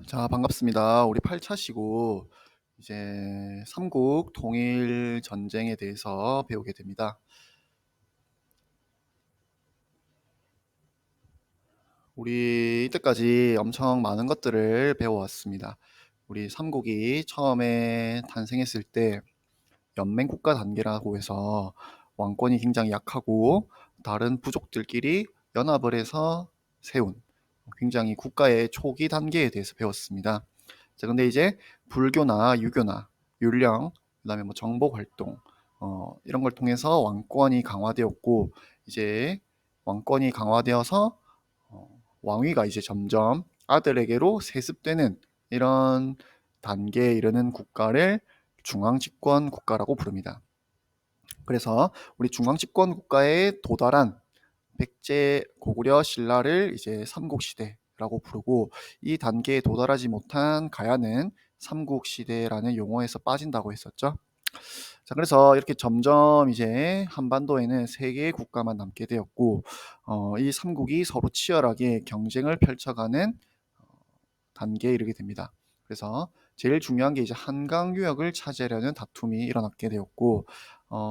자, 반갑습니다. 우리 8차시고 이제 삼국 통일 전쟁에 대해서 배우게 됩니다. 우리 이때까지 엄청 많은 것들을 배워왔습니다. 우리 삼국이 처음에 탄생했을 때 연맹국가 단계라고 해서 왕권이 굉장히 약하고 다른 부족들끼리 연합을 해서 세운 굉장히 국가의 초기 단계에 대해서 배웠습니다. 자, 근데 이제 불교나 유교나 율령, 그다음에 뭐 정복 활동, 이런 걸 통해서 왕권이 강화되었고, 이제 왕권이 강화되어서 왕위가 이제 점점 아들에게로 세습되는 이런 단계에 이르는 국가를 중앙집권 국가라고 부릅니다. 그래서 우리 중앙집권 국가에 도달한 백제, 고구려, 신라를 이제 삼국시대라고 부르고, 이 단계에 도달하지 못한 가야는 삼국시대라는 용어에서 빠진다고 했었죠. 자, 그래서 이렇게 점점 이제 한반도에는 세 개의 국가만 남게 되었고, 이 삼국이 서로 치열하게 경쟁을 펼쳐가는 단계에 이르게 됩니다. 그래서 제일 중요한 게 이제 한강 유역을 차지하려는 다툼이 일어나게 되었고,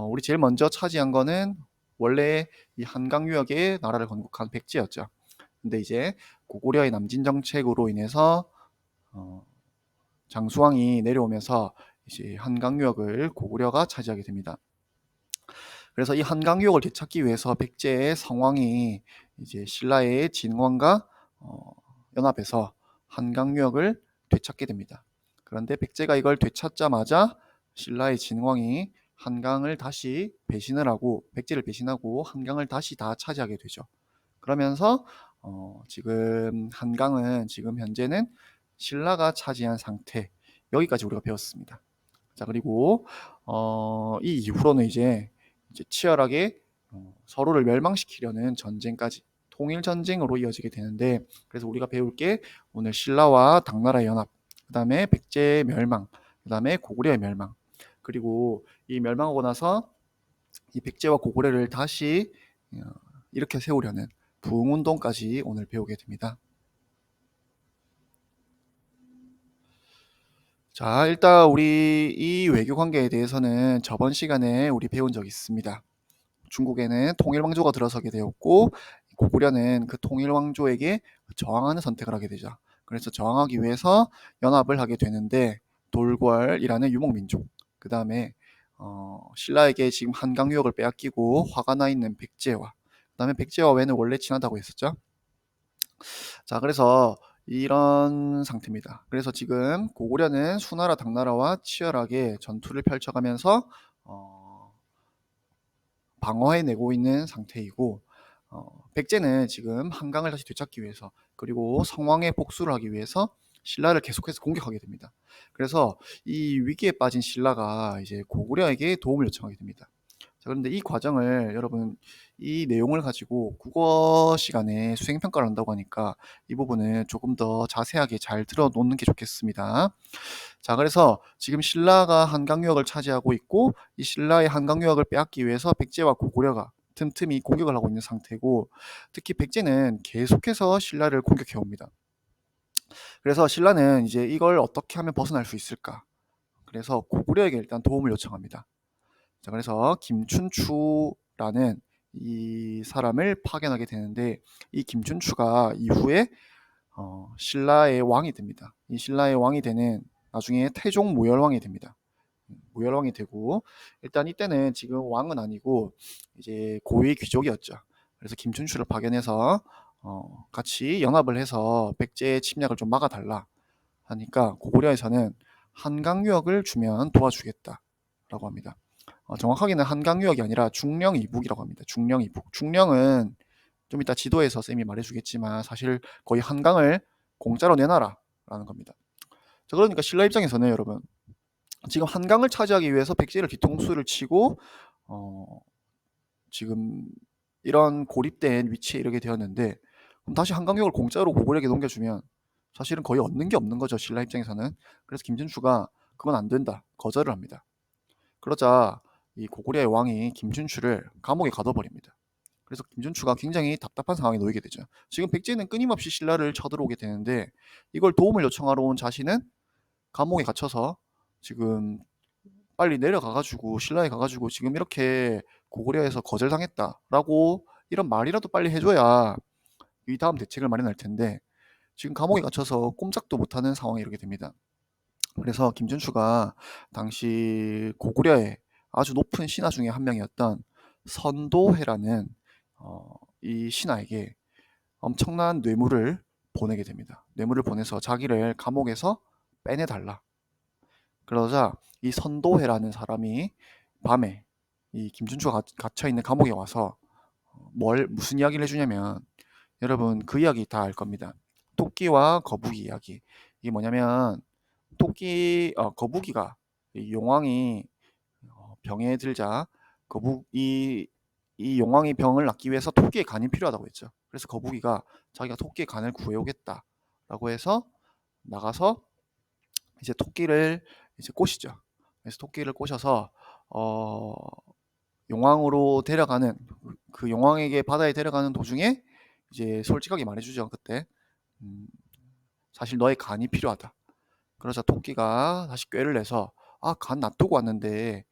우리 제일 먼저 차지한 거는 원래 이 한강 유역에 나라를 건국한 백제였죠. 근데 이제 고구려의 남진 정책으로 인해서 장수왕이 내려오면서 이제 한강 유역을 고구려가 차지하게 됩니다. 그래서 이 한강 유역을 되찾기 위해서 백제의 성왕이 이제 신라의 진왕과 연합해서 한강 유역을 되찾게 됩니다. 그런데 백제가 이걸 되찾자마자 신라의 진왕이 한강을 다시 배신을 하고, 백제를 배신하고 한강을 다시 다 차지하게 되죠. 그러면서 지금 한강은 지금 현재는 신라가 차지한 상태, 여기까지 우리가 배웠습니다. 자, 그리고 이 이후로는 이제 치열하게 서로를 멸망시키려는 전쟁까지 통일 전쟁으로 이어지게 되는데, 그래서 우리가 배울 게 오늘 신라와 당나라의 연합, 그다음에 백제의 멸망, 그다음에 고구려의 멸망, 그리고 이 멸망하고 나서 이 백제와 고구려를 다시 어, 일으켜 세우려는 부흥운동까지 오늘 배우게 됩니다. 자, 일단 우리 이 외교 관계에 대해서는 저번 시간에 우리 배운 적이 있습니다. 중국에는 통일왕조가 들어서게 되었고, 고구려는 그 통일왕조에게 저항하는 선택을 하게 되죠. 그래서 저항하기 위해서 연합을 하게 되는데, 돌궐이라는 유목민족, 그 다음에 신라에게 지금 한강 유역을 빼앗기고 화가 나 있는 백제와, 그 다음에 백제와 왜는 원래 친하다고 했었죠. 자, 그래서 이런 상태입니다. 그래서 지금 고구려는 수나라 당나라와 치열하게 전투를 펼쳐가면서 방어해내고 있는 상태이고, 백제는 지금 한강을 다시 되찾기 위해서, 그리고 성왕의 복수를 하기 위해서 신라를 계속해서 공격하게 됩니다. 그래서 이 위기에 빠진 신라가 이제 고구려에게 도움을 요청하게 됩니다. 자, 그런데 이 과정을 여러분, 이 내용을 가지고 국어 시간에 수행평가를 한다고 하니까 이 부분을 조금 더 자세하게 잘 들어놓는 게 좋겠습니다. 자, 그래서 지금 신라가 한강유역을 차지하고 있고, 이 신라의 한강유역을 빼앗기 위해서 백제와 고구려가 틈틈이 공격을 하고 있는 상태고, 특히 백제는 계속해서 신라를 공격해 옵니다. 그래서 신라는 이제 이걸 어떻게 하면 벗어날 수 있을까? 그래서 고구려에게 일단 도움을 요청합니다. 자, 그래서 김춘추라는 이 사람을 파견하게 되는데, 이 김춘추가 이후에 신라의 왕이 됩니다. 이 신라의 왕이 되는 나중에 태종 무열왕이 됩니다. 무열왕이 되고, 일단 이때는 지금 왕은 아니고 이제 고위 귀족이었죠. 그래서 김춘추를 파견해서 같이 연합을 해서 백제의 침략을 좀 막아달라 하니까 고구려에서는 한강유역을 주면 도와주겠다라고 합니다. 정확하게는 한강유역이 아니라 중령이북이라고 합니다. 중령이북. 중령은 좀 이따 지도에서 쌤이 말해주겠지만 사실 거의 한강을 공짜로 내놔라 라는 겁니다. 자, 그러니까 신라 입장에서는 여러분, 지금 한강을 차지하기 위해서 백제를 뒤통수를 치고 지금 이런 고립된 위치에 이르게 되었는데, 그럼 다시 한강역을 공짜로 고구려에게 넘겨주면 사실은 거의 얻는 게 없는 거죠, 신라 입장에서는. 그래서 김준추가 그건 안 된다, 거절을 합니다. 그러자 이 고구려의 왕이 김준추를 감옥에 가둬버립니다. 그래서 김준추가 굉장히 답답한 상황에 놓이게 되죠. 지금 백제는 끊임없이 신라를 쳐들어오게 되는데 이걸 도움을 요청하러 온 자신은 감옥에 갇혀서 지금 빨리 내려가 가지고 신라에 가 가지고 지금 이렇게 고구려에서 거절당했다라고 이런 말이라도 빨리 해 줘야 이 다음 대책을 마련할 텐데 지금 감옥에 갇혀서 꼼짝도 못하는 상황에 이르게 됩니다. 그래서 김준추가 당시 고구려의 아주 높은 신하 중에 한 명이었던 선도회라는 이 신하에게 엄청난 뇌물을 보내게 됩니다. 뇌물을 보내서 자기를 감옥에서 빼내 달라. 그러자 이 선도회라는 사람이 밤에 이 김준추가 갇혀 있는 감옥에 와서 무슨 이야기를 해주냐면 여러분 그 이야기 다 알 겁니다. 토끼와 거북이 이야기. 이게 뭐냐면 거북이가 이 용왕이 병에 들자 이 용왕이 병을 낫기 위해서 토끼의 간이 필요하다고 했죠. 그래서 거북이가 자기가 토끼의 간을 구해오겠다라고 해서 나가서 이제 토끼를 이제 꼬시죠. 그래서 토끼를 꼬셔서 용왕으로 데려가는 그 용왕에게 바다에 데려가는 도중에 이제 솔직하게 말해주죠. 그때 사실 너의 간이 필요하다. 그러자 토끼가 다시 꾀를 내서 간 놔두고 왔는데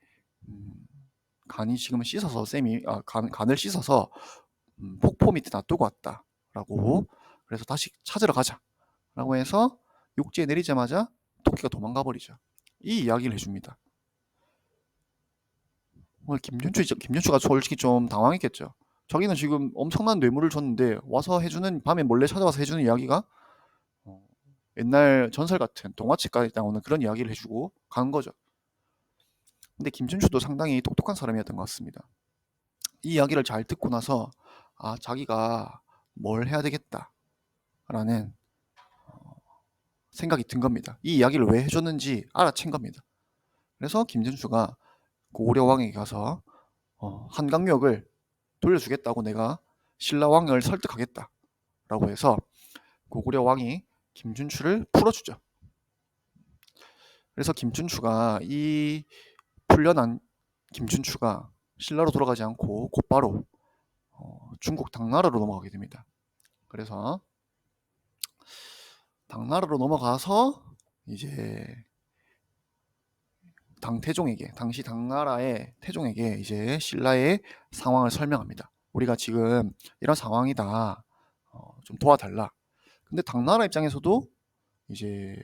간이 지금 씻어서 간을 씻어서 폭포 밑에 놔두고 왔다라고. 그래서 다시 찾으러 가자라고 해서 육지에 내리자마자 토끼가 도망가 버리죠. 이 이야기를 해줍니다. 김준추가 솔직히 좀 당황했겠죠. 자기는 지금 엄청난 뇌물을 줬는데 와서 해주는, 밤에 몰래 찾아와서 해주는 이야기가 옛날 전설 같은 동화책까지 나오는 그런 이야기를 해주고 간 거죠. 근데 김준추도 상당히 똑똑한 사람이었던 것 같습니다. 이 이야기를 잘 듣고 나서 자기가 뭘 해야 되겠다라는 생각이 든 겁니다. 이 이야기를 왜 해줬는지 알아챈 겁니다. 그래서 김준추가 고구려 왕에게 가서 한강력을 돌려주겠다고, 내가 신라 왕을 설득하겠다라고 해서 고구려 왕이 김준추를 풀어주죠. 그래서 이 풀려난 김준추가 신라로 돌아가지 않고 곧바로 중국 당나라로 넘어가게 됩니다. 그래서 당나라로 넘어가서 이제 당시 당나라의 태종에게 이제 신라의 상황을 설명합니다. 우리가 지금 이런 상황이다. 좀 도와달라. 근데 당나라 입장에서도 이제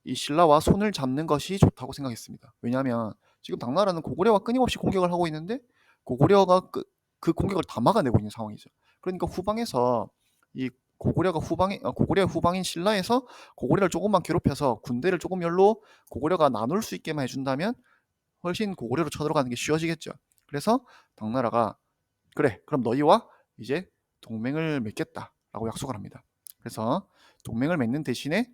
이 신라와 손을 잡는 것이 좋다고 생각했습니다. 왜냐하면 지금 당나라는 고구려와 끊임없이 공격을 하고 있는데 고구려가 그 공격을 다 막아내고 있는 상황이죠. 그러니까 후방에서 이 고구려의 후방인 신라에서 고구려를 조금만 괴롭혀서 군대를 조금 열로 고구려가 나눌 수 있게만 해준다면 훨씬 고구려로 쳐들어가는 게 쉬워지겠죠. 그래서 당나라가 그래, 그럼 너희와 이제 동맹을 맺겠다라고 약속을 합니다. 그래서 동맹을 맺는 대신에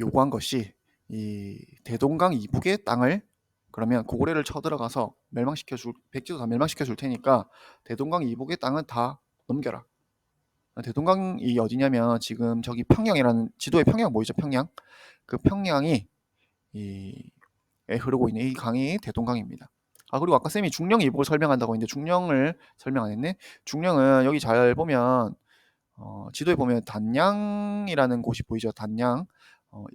요구한 것이 이 대동강 이북의 땅을, 그러면 고구려를 쳐들어가서 백제도 다 멸망시켜 줄 테니까 대동강 이북의 땅은 다 넘겨라. 대동강이 어디냐면 지금 저기 평양이라는, 지도에 평양 보이죠? 평양. 그 평양이 흐르고 있는 이 강이 대동강입니다. 그리고 아까 쌤이 중령 이북을 설명한다고 했는데 중령을 설명 안 했네. 중령은 여기 잘 보면 지도에 보면 단양이라는 곳이 보이죠? 단양.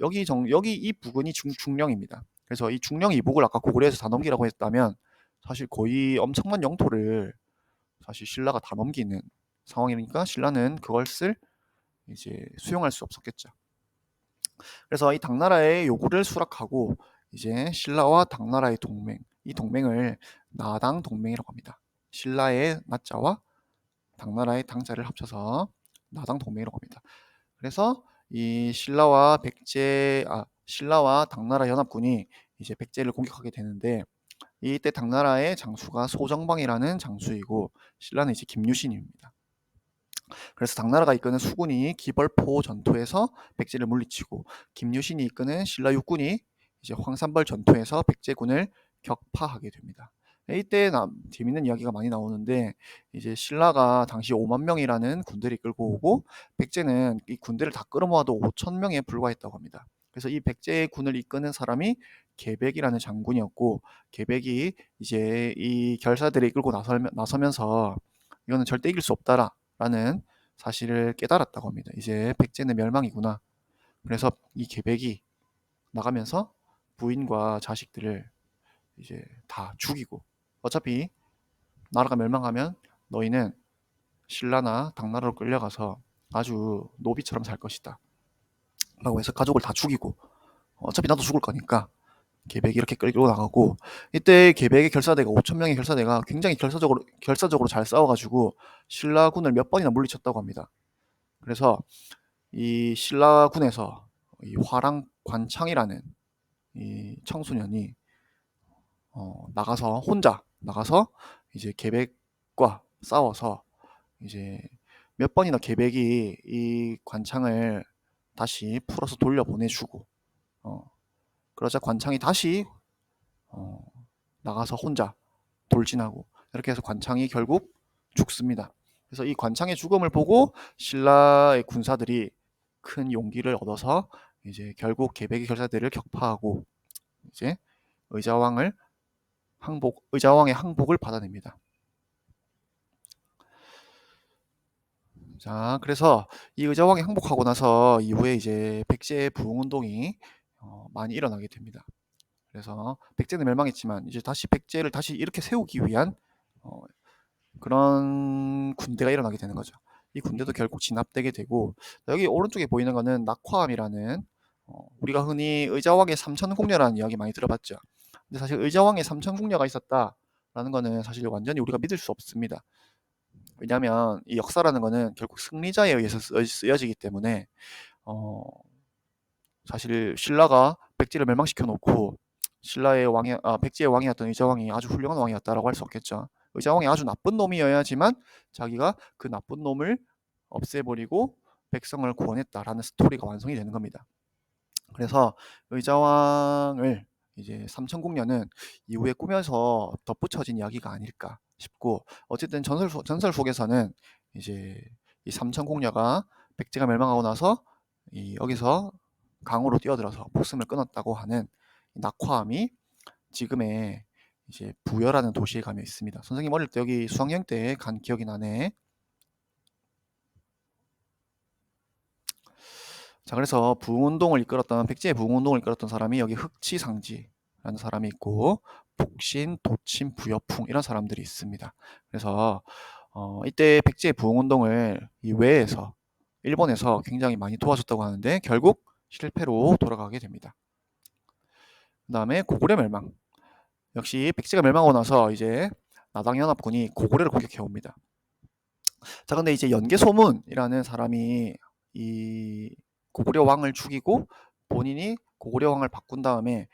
여기 이 부근이 중령입니다. 그래서 이 중령 이북을 아까 고구려에서 다 넘기라고 했다면 사실 거의 엄청난 영토를 사실 신라가 다 넘기는 상황이니까 신라는 그것을 이제 수용할 수 없었겠죠. 그래서 이 당나라의 요구를 수락하고 이제 신라와 당나라의 동맹, 이 동맹을 나당 동맹이라고 합니다. 신라의 나자와 당나라의 당자를 합쳐서 나당 동맹이라고 합니다. 그래서 이 신라와 당나라 연합군이 이제 백제를 공격하게 되는데 이때 당나라의 장수가 소정방이라는 장수이고 신라는 이제 김유신입니다. 그래서 당나라가 이끄는 수군이 기벌포 전투에서 백제를 물리치고 김유신이 이끄는 신라 육군이 이제 황산벌 전투에서 백제군을 격파하게 됩니다. 이때 재밌는 이야기가 많이 나오는데 이제 신라가 당시 5만 명이라는 군대를 이끌고 오고 백제는 이 군대를 다 끌어모아도 5천 명에 불과했다고 합니다. 그래서 이 백제의 군을 이끄는 사람이 계백이라는 장군이었고, 계백이 이제 이 결사들을 이끌고 나서면서 이거는 절대 이길 수 없다라는 사실을 깨달았다고 합니다. 이제 백제는 멸망이구나. 그래서 이 계백이 나가면서 부인과 자식들을 이제 다 죽이고, 어차피 나라가 멸망하면 너희는 신라나 당나라로 끌려가서 아주 노비처럼 살 것이다 라고 해서 가족을 다 죽이고, 어차피 나도 죽을 거니까 계백이 이렇게 끌고 나가고, 이때 계백의 결사대가 5,000명의 결사대가 굉장히 결사적으로 잘 싸워가지고 신라군을 몇 번이나 물리쳤다고 합니다. 그래서 이 신라군에서 이 화랑 관창이라는 이 청소년이 혼자 나가서 이제 계백과 싸워서 이제 몇 번이나 계백이 이 관창을 다시 풀어서 돌려보내주고, 그러자 관창이 다시 나가서 혼자 돌진하고, 이렇게 해서 관창이 결국 죽습니다. 그래서 이 관창의 죽음을 보고 신라의 군사들이 큰 용기를 얻어서 이제 결국 계백의 결사들을 격파하고 이제 의자왕의 항복을 받아냅니다. 자, 그래서 이 의자왕이 항복하고 나서 이후에 이제 백제의 부흥운동이 많이 일어나게 됩니다. 그래서 백제는 멸망했지만 이제 다시 백제를 다시 이렇게 세우기 위한 그런 군대가 일어나게 되는 거죠. 이 군대도 결국 진압되게 되고, 여기 오른쪽에 보이는 거는 낙화암이라는 우리가 흔히 의자왕의 삼천궁녀라는 이야기 많이 들어봤죠. 근데 사실 의자왕의 삼천궁녀가 있었다라는 거는 사실 완전히 우리가 믿을 수 없습니다. 왜냐하면 이 역사라는 거는 결국 승리자에 의해서 쓰여지기 때문에 사실 신라가 백제를 멸망시켜 놓고 백제의 왕이었던 의자왕이 아주 훌륭한 왕이었다라고 할 수 없겠죠. 의자왕이 아주 나쁜 놈이어야지만 자기가 그 나쁜 놈을 없애버리고 백성을 구원했다라는 스토리가 완성이 되는 겁니다. 그래서 의자왕을 이제 삼천궁녀는 이후에 꾸며서 덧붙여진 이야기가 아닐까 싶고, 어쨌든 전설 속에서는 이제 이 삼천궁녀가 백제가 멸망하고 나서 여기서 강으로 뛰어들어서 목숨을 끊었다고 하는 낙화암이 지금의 이제 부여라는 도시에 가면 있습니다. 선생님 어릴 때 여기 수학여행 때 간 기억이 나네. 자, 그래서 백제의 부흥운동을 이끌었던 사람이 여기 흑치상지라는 사람이 있고, 복신, 도친, 부여풍 이런 사람들이 있습니다. 그래서 이때 백제의 부흥운동을 이 외에서 일본에서 굉장히 많이 도와줬다고 하는데 결국 실패로 돌아가게 됩니다. 그 다음에 고구려 멸망. 역시 백제가 멸망하고 나서 이제 나당연합군이 고구려를 공격해 옵니다. 자, 근데 이제 연개소문이라는 사람이 이 고구려 왕을 죽이고 본인이 고구려 왕을 바꾼 다음에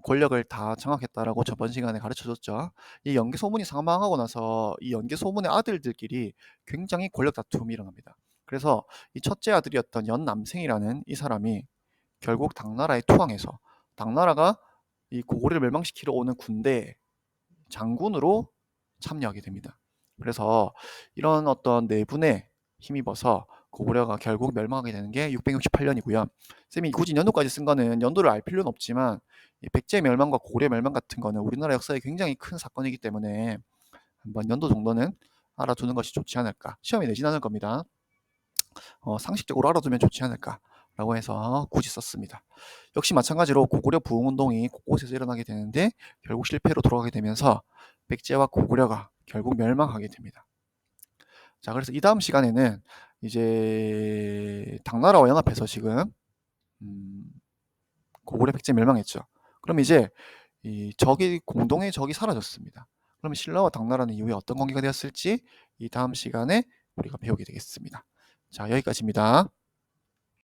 권력을 다 장악했다라고 저번 시간에 가르쳐줬죠. 이 연개소문이 사망하고 나서 이 연개소문의 아들들끼리 굉장히 권력 다툼이 일어납니다. 그래서 이 첫째 아들이었던 연남생이라는 이 사람이 결국 당나라에 투항해서 당나라가 이 고구려를 멸망시키러 오는 군대 장군으로 참여하게 됩니다. 그래서 이런 어떤 내분에 힘입어서 고구려가 결국 멸망하게 되는 게 668년이고요. 쌤이 굳이 연도까지 쓴 거는 연도를 알 필요는 없지만 백제 멸망과 고구려 멸망 같은 거는 우리나라 역사에 굉장히 큰 사건이기 때문에 한번 연도 정도는 알아두는 것이 좋지 않을까. 시험에 내진 않을 겁니다. 상식적으로 알아두면 좋지 않을까라고 해서 굳이 썼습니다. 역시 마찬가지로 고구려 부흥운동이 곳곳에서 일어나게 되는데 결국 실패로 돌아가게 되면서 백제와 고구려가 결국 멸망하게 됩니다. 자, 그래서 이 다음 시간에는 이제 당나라와 연합해서 지금 고구려 백제 멸망했죠. 그럼 이제 공동의 적이 사라졌습니다. 그럼 신라와 당나라는 이후에 어떤 관계가 되었을지 이 다음 시간에 우리가 배우게 되겠습니다. 자, 여기까지입니다.